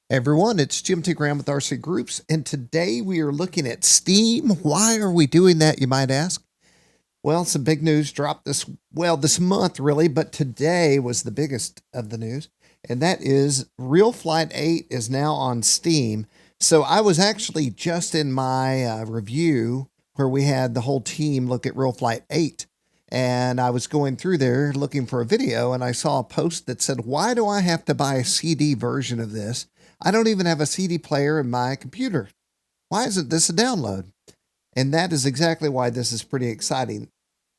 Everyone, it's Jim T. Graham with RC Groups, and today we are looking at Steam. Why are we doing that, you might ask? Well, some big news dropped this month, really, but today was the biggest of the news, and that is RealFlight 8 is now on Steam. So I was actually just in my review where we had the whole team look at RealFlight 8, and I was going through there looking for a video, and I saw a post that said, why do I have to buy a CD version of this? I don't even have a CD player in my computer. Why isn't this a download? And that is exactly why this is pretty exciting.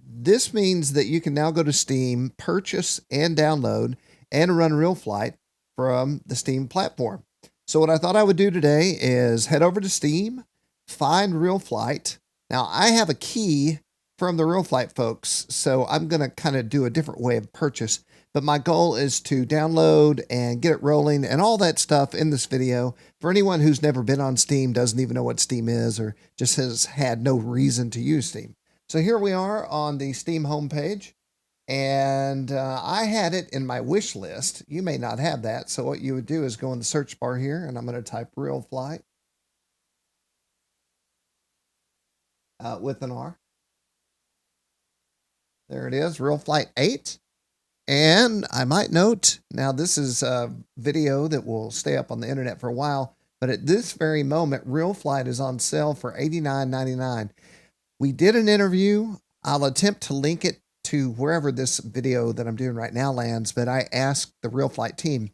This means that you can now go to Steam, purchase and download and run RealFlight from the Steam platform. So what I thought I would do today is head over to Steam, find RealFlight. Now I have a key from the RealFlight folks, so I'm going to kind of do a different way of purchase. But my goal is to download and get it rolling and all that stuff in this video. For anyone who's never been on Steam, doesn't even know what Steam is, or just has had no reason to use Steam. So here we are on the Steam homepage, and I had it in my wish list. You may not have that, so what you would do is go in the search bar here, and I'm going to type RealFlight with an R. There it is, RealFlight 8. And I might note, now this is a video that will stay up on the internet for a while, but at this very moment, RealFlight is on sale for $89.99. We did an interview. I'll attempt to link it to wherever this video that I'm doing right now lands, but I asked the RealFlight team,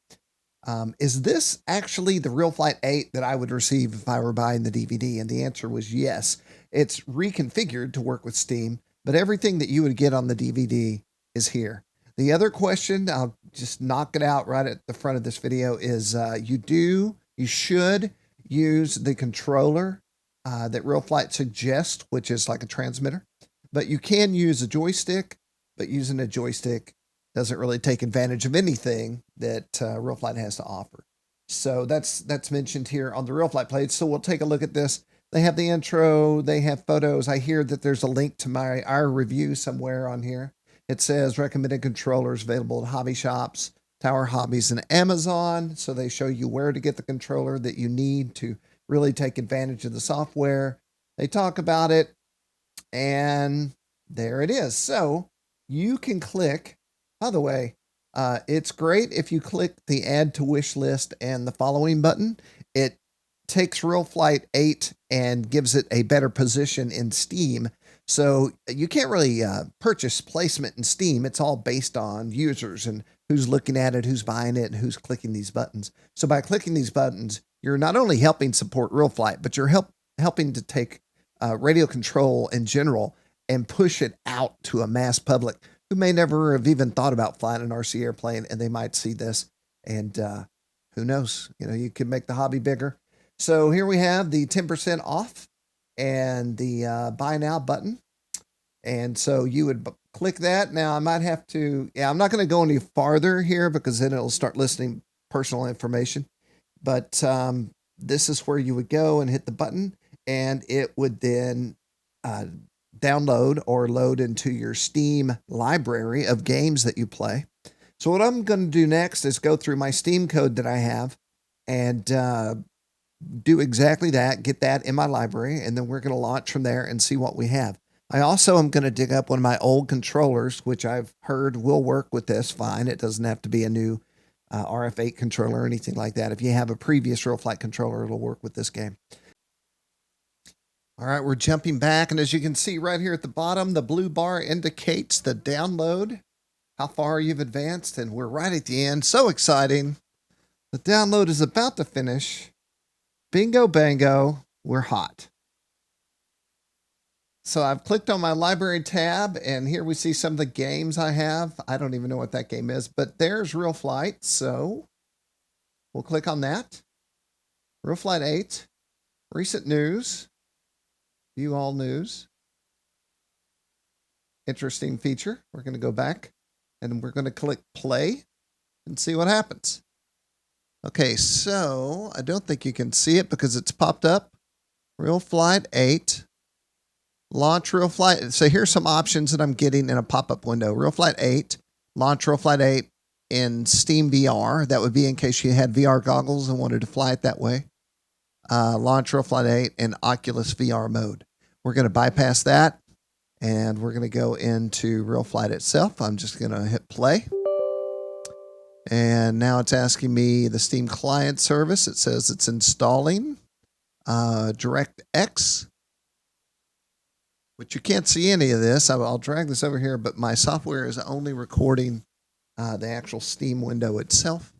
is this actually the RealFlight 8 that I would receive if I were buying the DVD? And the answer was yes. It's reconfigured to work with Steam, but everything that you would get on the DVD is here. The other question, I'll just knock it out right at the front of this video, is you should use the controller that RealFlight suggests, which is like a transmitter. But you can use a joystick, but using a joystick doesn't really take advantage of anything that RealFlight has to offer. So that's mentioned here on the RealFlight page. So we'll take a look at this. They have the intro, they have photos. I hear that there's a link to our review somewhere on here. It says recommended controllers available at hobby shops, Tower Hobbies, and Amazon. So they show you where to get the controller that you need to really take advantage of the software. They talk about it, and there it is. So you can click, by the way, it's great if you click the add to wish list and the following button. It takes RealFlight 8 and gives it a better position in Steam. So you can't really purchase placement in Steam. It's all based on users and who's looking at it, who's buying it, and who's clicking these buttons. So by clicking these buttons, you're not only helping support RealFlight, but you're helping to take radio control in general and push it out to a mass public who may never have even thought about flying an RC airplane, and they might see this, and who knows? You could make the hobby bigger. So here we have the 10% off and the buy now button. And so you would click that. Now I might have to, I'm not going to go any farther here because then it'll start listing personal information. But this is where you would go and hit the button, and it would then download or load into your Steam library of games that you play. So what I'm going to do next is go through my Steam code that I have and do exactly that, get that in my library, and then we're going to launch from there and see what we have. I also am going to dig up one of my old controllers, which I've heard will work with this fine. It doesn't have to be a new RF8 controller or anything like that. If you have a previous RealFlight controller, it'll work with this game. All right, we're jumping back, and as you can see right here at the bottom, the blue bar indicates the download, how far you've advanced, and we're right at the end. So exciting. The download is about to finish. Bingo bango, we're hot. So I've clicked on my library tab, and here we see some of the games I have. I don't even know what that game is, but there's RealFlight. So we'll click on that. RealFlight 8, recent news, view all news. Interesting feature. We're going to go back, and we're going to click play and see what happens. Okay, so I don't think you can see it because it's popped up. RealFlight 8. Launch RealFlight. So here's some options that I'm getting in a pop-up window. RealFlight 8. Launch RealFlight 8. in Steam VR. That would be in case you had VR goggles and wanted to fly it that way. Launch RealFlight 8 in Oculus VR mode. We're going to bypass that, and we're going to go into RealFlight itself. I'm just going to hit play. And now it's asking me the Steam client service. It says it's installing DirectX, which you can't see any of this. I'll drag this over here, but my software is only recording the actual Steam window itself.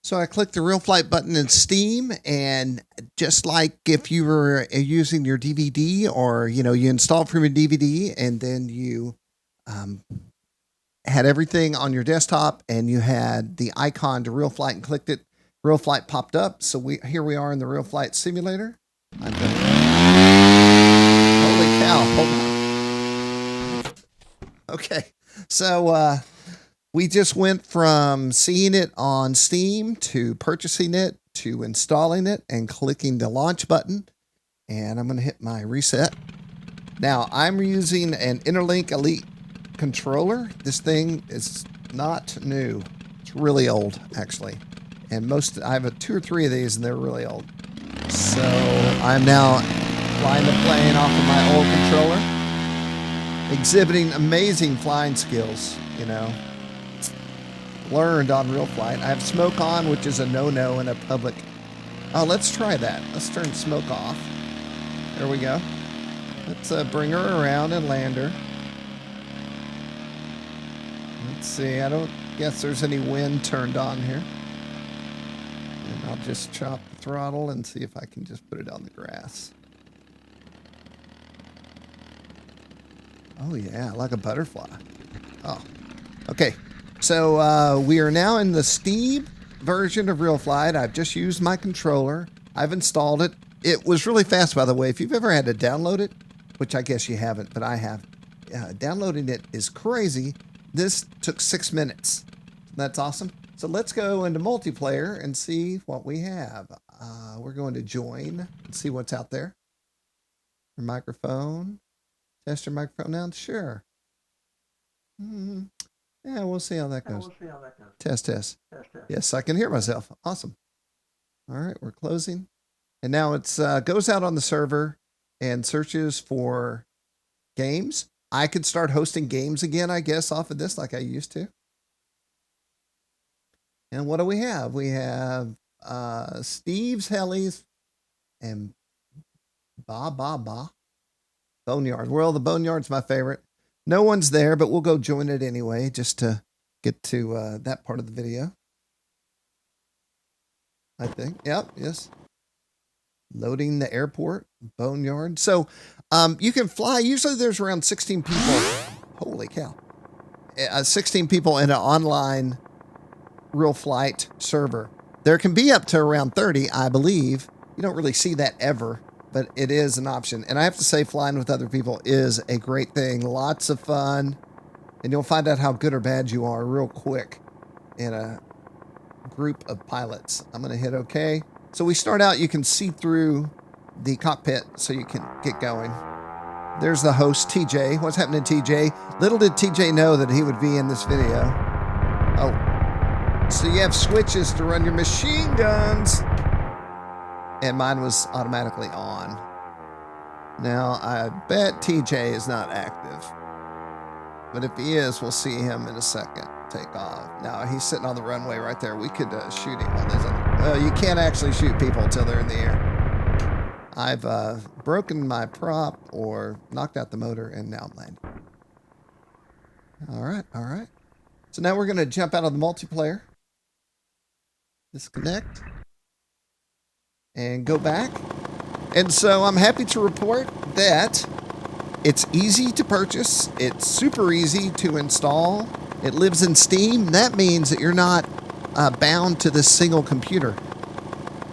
So I click the RealFlight button in Steam, and just like if you were using your DVD, or you installed from your DVD and then you had everything on your desktop and you had the icon to RealFlight and clicked it, RealFlight popped up. So here we are in the RealFlight simulator. Holy cow, hold on. Okay, so we just went from seeing it on Steam to purchasing it to installing it and clicking the launch button. And I'm going to hit my reset. Now, I'm using an Interlink Elite controller. This thing is not new. It's really old, actually. And I have 2 or 3 of these, and they're really old. So I'm now flying the plane off of my old controller, exhibiting amazing flying skills, learned on RealFlight. I have smoke on, which is a no-no in a public. Oh, let's try that. Let's turn smoke off. There we go. Let's bring her around and land her. Let's see. I don't guess there's any wind turned on here. And I'll just chop the throttle and see if I can just put it on the grass. Oh, yeah, like a butterfly. Oh, okay. So we are now in the Steam version of RealFlight. I've just used my controller. I've installed it. It was really fast, by the way. If you've ever had to download it, which I guess you haven't, but I have, downloading it is crazy. This took 6 minutes. That's awesome. So let's go into multiplayer and see what we have. We're going to join and see what's out there. Your microphone. Test your microphone now? Sure. Yeah, we'll see how that goes. Test. Yes, I can hear myself. Awesome. All right, we're closing. And now it goes out on the server and searches for games. I could start hosting games again, I guess, off of this like I used to. And what do we have? We have Steve's Helis and Boneyard. Well, the Boneyard's my favorite. No one's there, but we'll go join it anyway, just to get to that part of the video. I think. Yep, yes. Loading the airport, Boneyard. So you can fly. Usually there's around 16 people. Holy cow. 16 people in an online RealFlight server. There can be up to around 30, I believe. You don't really see that ever, but it is an option. And I have to say, flying with other people is a great thing. Lots of fun. And you'll find out how good or bad you are real quick in a group of pilots. I'm going to hit OK. So we start out, you can see through the cockpit so you can get going. There's the host, TJ. What's happening, TJ? Little did TJ know that he would be in this video. Oh, so you have switches to run your machine guns. And mine was automatically on. Now, I bet TJ is not active. But if he is, we'll see him in a second take off. Now, he's sitting on the runway right there. We could shoot him while there's other... you can't actually shoot people until they're in the air. I've broken my prop or knocked out the motor, and now I'm landing. All right. So now we're going to jump out of the multiplayer. Disconnect. And go back. And so I'm happy to report that it's easy to purchase. It's super easy to install. It lives in Steam. That means that you're not bound to this single computer.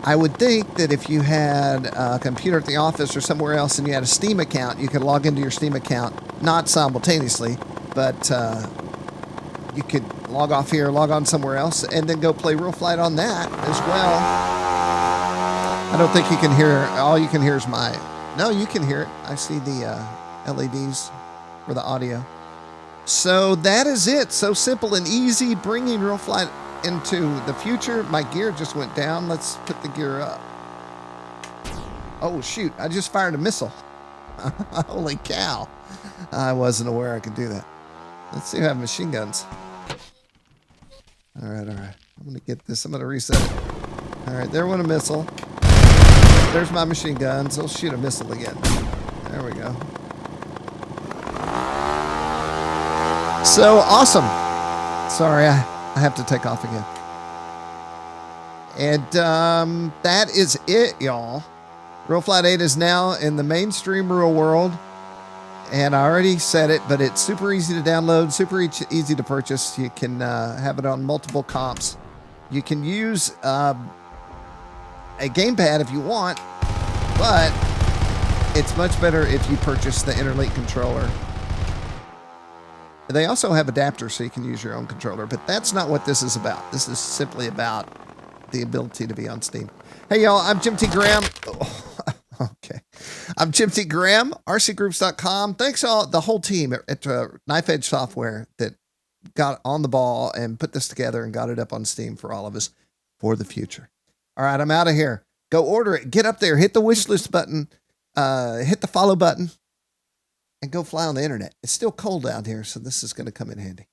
I would think that if you had a computer at the office or somewhere else and you had a Steam account, you could log into your Steam account, not simultaneously, but you could log off here, log on somewhere else, and then go play RealFlight on that as well. I don't think you can hear, all you can hear is my, no, you can hear it. I see the LEDs for the audio. So that is it. So simple and easy, bringing RealFlight into the future. My gear just went down. Let's put the gear up. Oh, shoot. I just fired a missile. Holy cow. I wasn't aware I could do that. Let's see if I have machine guns. All right. I'm going to get this. I'm going to reset it. All right, there went a missile. There's my machine guns. They'll shoot a missile again. There we go. So awesome. Sorry, I have to take off again. And that is it, y'all. RealFlight 8 is now in the mainstream real world. And I already said it, but it's super easy to download, super easy to purchase. You can have it on multiple comps. You can use a gamepad if you want, but it's much better if you purchase the Interlink controller. They also have adapters so you can use your own controller, but that's not what this is about. This is simply about the ability to be on Steam. Hey, y'all, I'm Jim T. Graham. Oh, okay. I'm Jim T. Graham, RCGroups.com. Thanks all the whole team at Knife Edge Software that got on the ball and put this together and got it up on Steam for all of us for the future. All right, I'm out of here. Go order it. Get up there. Hit the wish list button. Hit the follow button. And go fly on the internet. It's still cold out here, so this is going to come in handy.